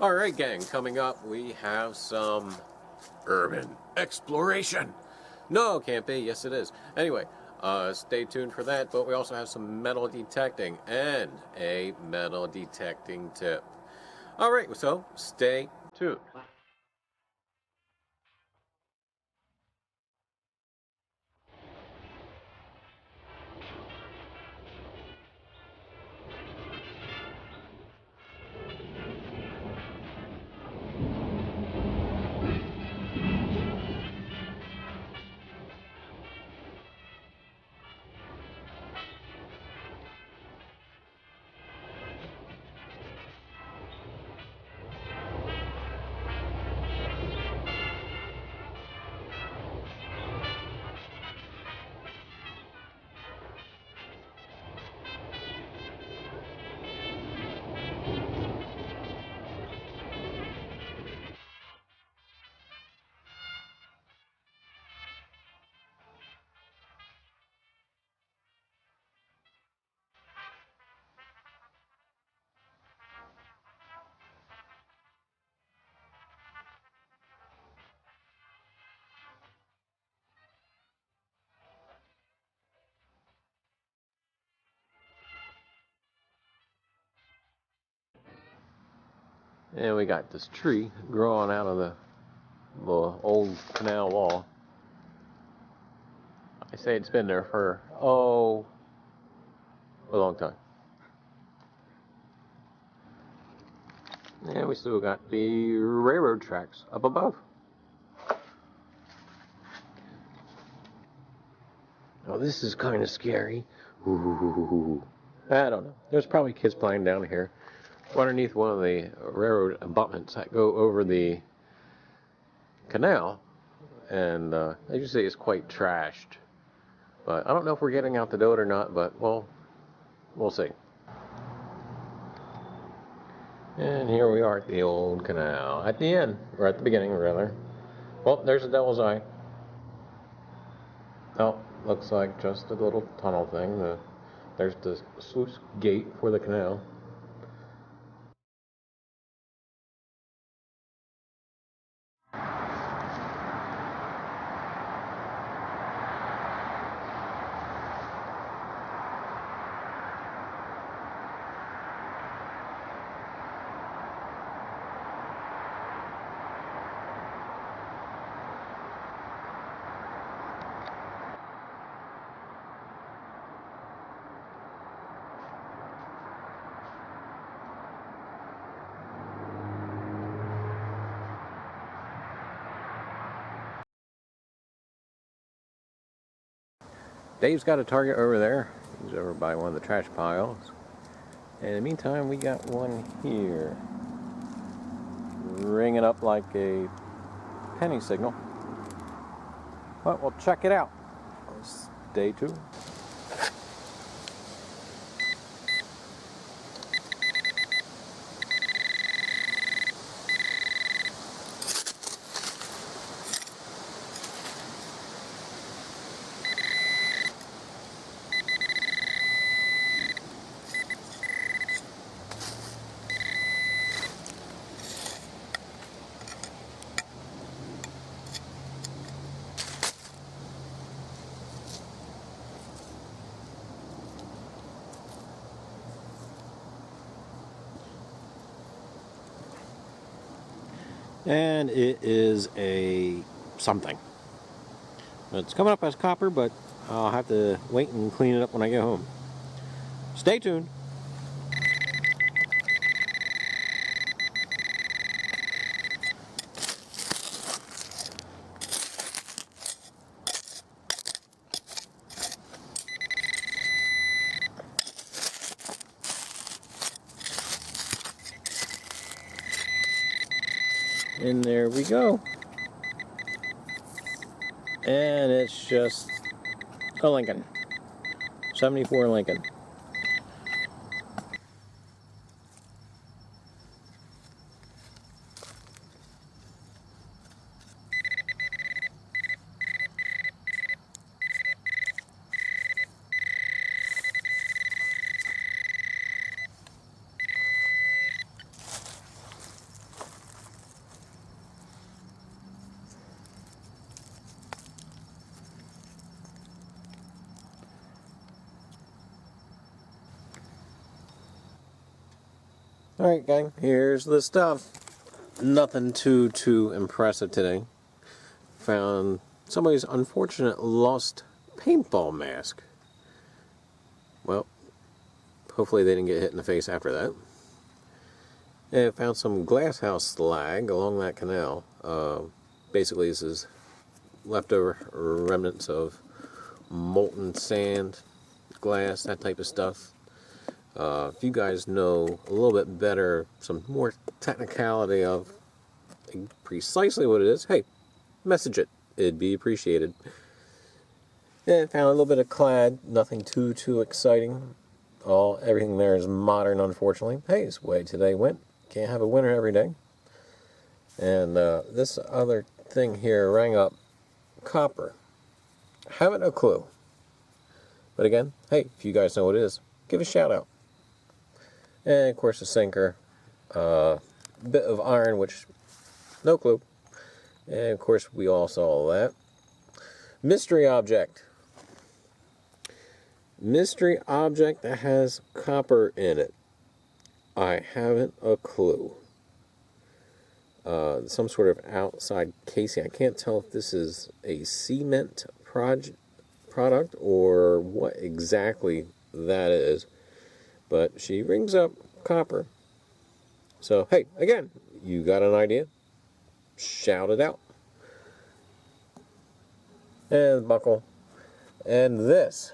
Alright gang, coming up we have some urban exploration. No, can't be. Yes it is. Anyway, stay tuned for that, but we also have some metal detecting and a metal detecting tip. Alright, so stay tuned. And we got this tree growing out of the old canal wall. I say it's been there for, a long time. And we still got the railroad tracks up above. Oh, this is kind of scary. Ooh. I don't know. There's probably kids playing down here underneath one of the railroad abutments that go over the canal. And as you see, it's quite trashed. But I don't know if we're getting out to do it or not, but, well, we'll see. And here we are at the old canal. At the end, or at the beginning, rather. Well, there's a devil's eye. Oh, looks like just a little tunnel thing. There's the sluice gate for the canal. Dave's got a target over there. He's over by one of the trash piles. And in the meantime, we got one here. Ringing up like a penny signal. But we'll check it out. Stay tuned. And it is a something. It's coming up as copper, but I'll have to wait and clean it up when I get home. Stay tuned. And there we go. And it's just a Lincoln. 74 Lincoln. Alright, gang, here's the stuff. Nothing too impressive today. Found somebody's unfortunate lost paintball mask. Well, hopefully they didn't get hit in the face after that. And found some glass house slag along that canal. Basically, this is leftover remnants of molten sand, glass, that type of stuff. If you guys know a little bit better, some more technicality of precisely what it is, hey, message it. It'd be appreciated. And found a little bit of clad, nothing too exciting. Everything there is modern, unfortunately. Hey, it's the way today went. Can't have a winner every day. And this other thing here rang up copper. Haven't a clue. But again, hey, if you guys know what it is, give a shout out. And of course a sinker, bit of iron, which no clue. And of course we all saw that. Mystery object. Mystery object that has copper in it. I haven't a clue. Some sort of outside casing. I can't tell if this is a cement product or what exactly that is. But she rings up copper. So, hey, again, you got an idea? Shout it out. And buckle. And this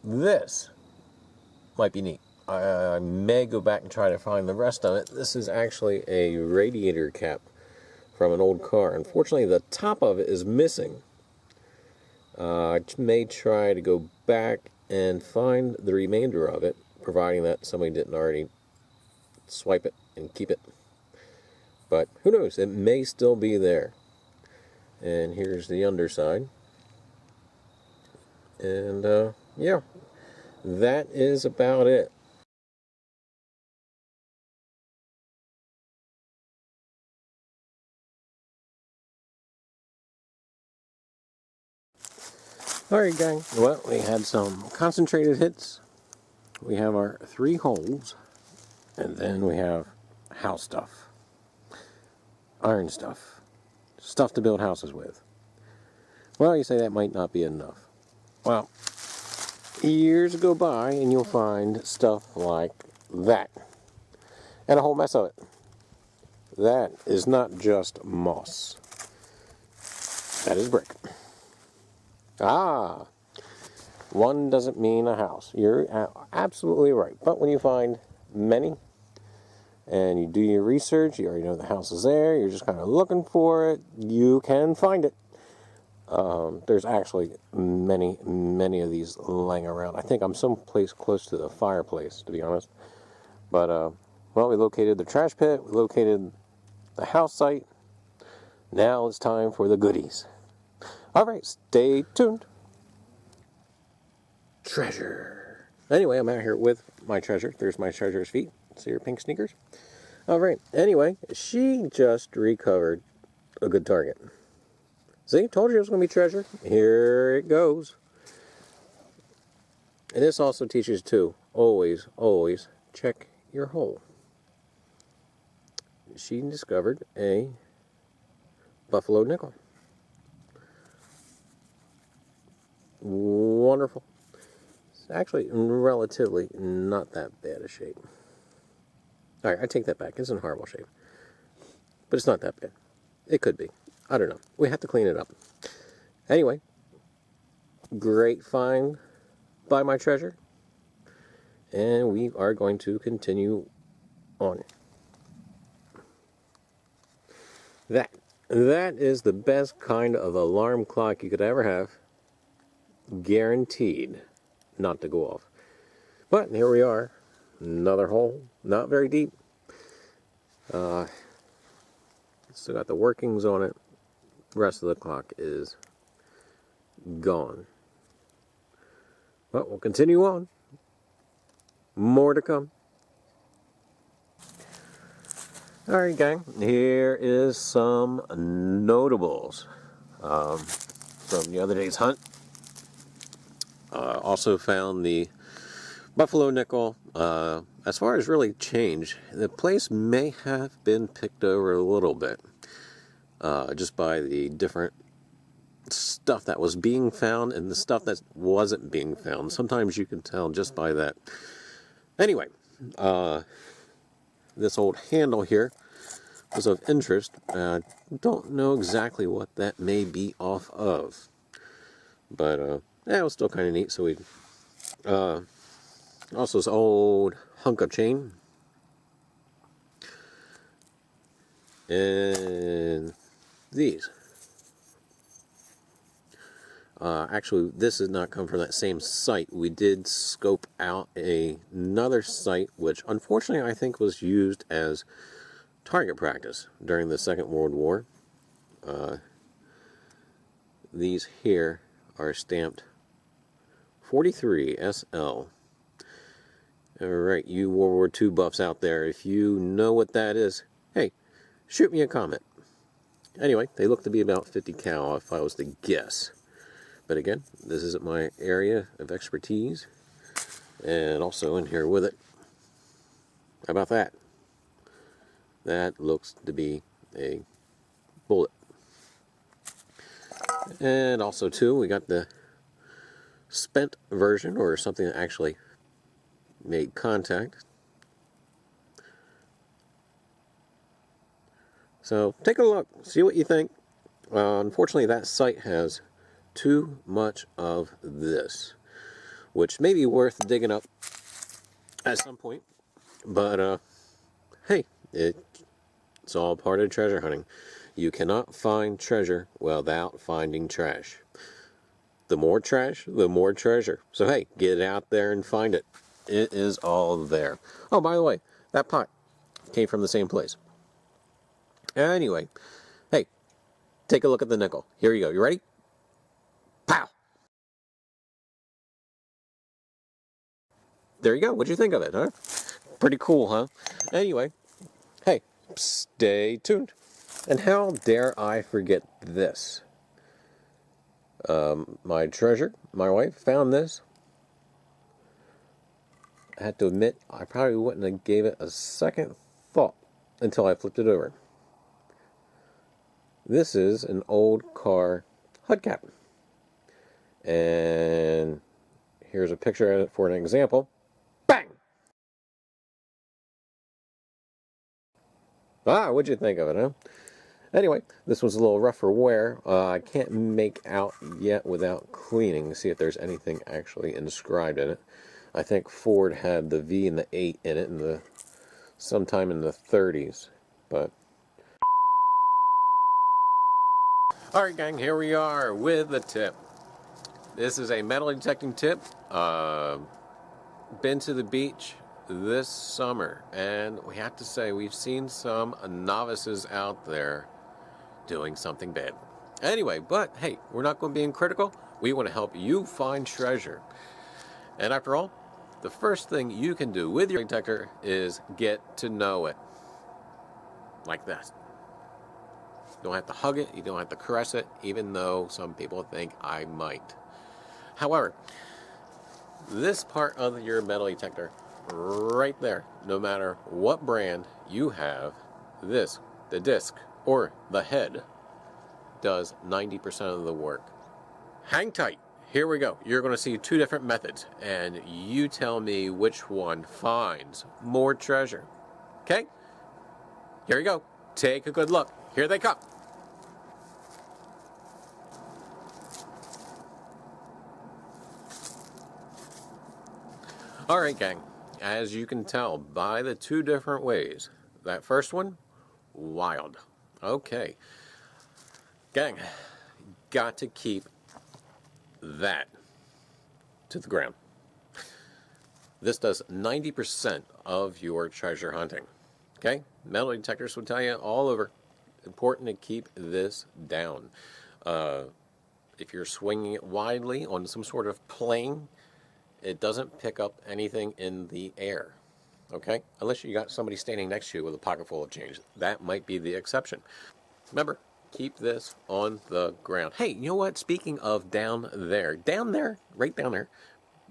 might be neat. I may go back and try to find the rest of it. This is actually a radiator cap from an old car. Unfortunately, the top of it is missing. I may try to go back and find the remainder of it, providing that somebody didn't already swipe it and keep it. But who knows? It may still be there. And here's the underside. And yeah, that is about it. Alright, gang. Well, we had some concentrated hits. We have our 3 holes. And then we have house stuff. Iron stuff. Stuff to build houses with. Well, you say that might not be enough. Well, years go by and you'll find stuff like that. And a whole mess of it. That is not just moss. That is brick. Ah, one doesn't mean a house. You're absolutely right. But when you find many and you do your research, you already know the house is there, you're just kind of looking for it, you can find it. There's actually many of these laying around. I think I'm someplace close to the fireplace, to be honest. But, well, we located the trash pit, we located the house site. Now it's time for the goodies. Alright, stay tuned. Treasure. Anyway, I'm out here with my treasure. There's my treasure's feet. See her pink sneakers? Alright, anyway, she just recovered a good target. See, told you it was going to be treasure. Here it goes. And this also teaches too, always check your hole. She discovered a buffalo nickel. Wonderful. It's actually relatively not that bad a shape. Alright, I take that back. It's in horrible shape. But it's not that bad. It could be. I don't know. We have to clean it up. Anyway, great find by my treasure. And we are going to continue on. That is the best kind of alarm clock you could ever have. Guaranteed not to go off. But here we are. Another hole. Not very deep. Still got the workings on it. The rest of the clock is gone. But we'll continue on. More to come. Alright, gang. Here is some notables from the other day's hunt. Also found the Buffalo nickel, as far as really change, the place may have been picked over a little bit, just by the different stuff that was being found and the stuff that wasn't being found. Sometimes you can tell just by that. Anyway, this old handle here was of interest. Don't know exactly what that may be off of, but yeah, it was still kind of neat. So we also this old hunk of chain, and these. Actually, this did not come from that same site. We did scope out another site, which unfortunately I think was used as target practice during the Second World War. These here are stamped 43 SL. Alright, you World War II buffs out there, if you know what that is, hey, shoot me a comment. Anyway, they look to be about 50 cal if I was to guess. But again, this isn't my area of expertise. And also in here with it, how about that? That looks to be a bullet. And also too, we got the spent version, or something that actually made contact. So take a look, see what you think. Unfortunately, that site has too much of this, which may be worth digging up at some point. But hey, it's all part of treasure hunting. You cannot find treasure without finding trash. The more trash, the more treasure. So hey, get out there and find it. It is all there. Oh, by the way, that pot came from the same place. Anyway, hey, take a look at the nickel. Here you go. You ready? Pow! There you go. What'd you think of it, huh? Pretty cool, huh? Anyway, hey, stay tuned. And how dare I forget this? My treasure, my wife, found this. I had to admit, I probably wouldn't have gave it a second thought until I flipped it over. This is an old car hubcap. And here's a picture of it for an example. Bang! Ah, what'd you think of it, huh? Anyway, this was a little rough for wear. I can't make out yet without cleaning, see if there's anything actually inscribed in it. I think Ford had the V and the 8 in it sometime in the 30s. But alright gang, here we are with the tip. This is a metal detecting tip. Been to the beach this summer, and we have to say we've seen some novices out there doing something bad. Anyway, but hey, we're not going to be critical. We want to help you find treasure. And after all, the first thing you can do with your detector is get to know it. Like that. You don't have to hug it, you don't have to caress it, even though some people think I might. However, this part of your metal detector, right there, no matter what brand you have, this, the disc, or the head, does 90% of the work. Hang tight. Here we go. You're going to see two different methods, and you tell me which one finds more treasure. Okay? Here you go. Take a good look. Here they come. Alright gang, as you can tell by the two different ways, that first one, wild. Okay. Gang, got to keep that to the ground. This does 90% of your treasure hunting. Okay? Metal detectors will tell you all over. Important to keep this down. If you're swinging it widely on some sort of plane, it doesn't pick up anything in the air. Okay? Unless you got somebody standing next to you with a pocket full of change. That might be the exception. Remember, keep this on the ground. Hey, you know what? Speaking of down there, right down there,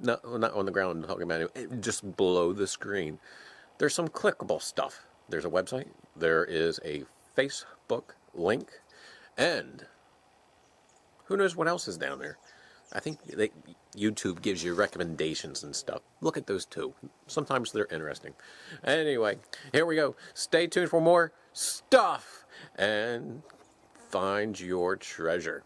No, not on the ground, I'm talking about it, just below the screen. There's some clickable stuff. There's a website. There is a Facebook link. And who knows what else is down there. I think YouTube gives you recommendations and stuff. Look at those too. Sometimes they're interesting. Anyway, here we go. Stay tuned for more stuff and find your treasure.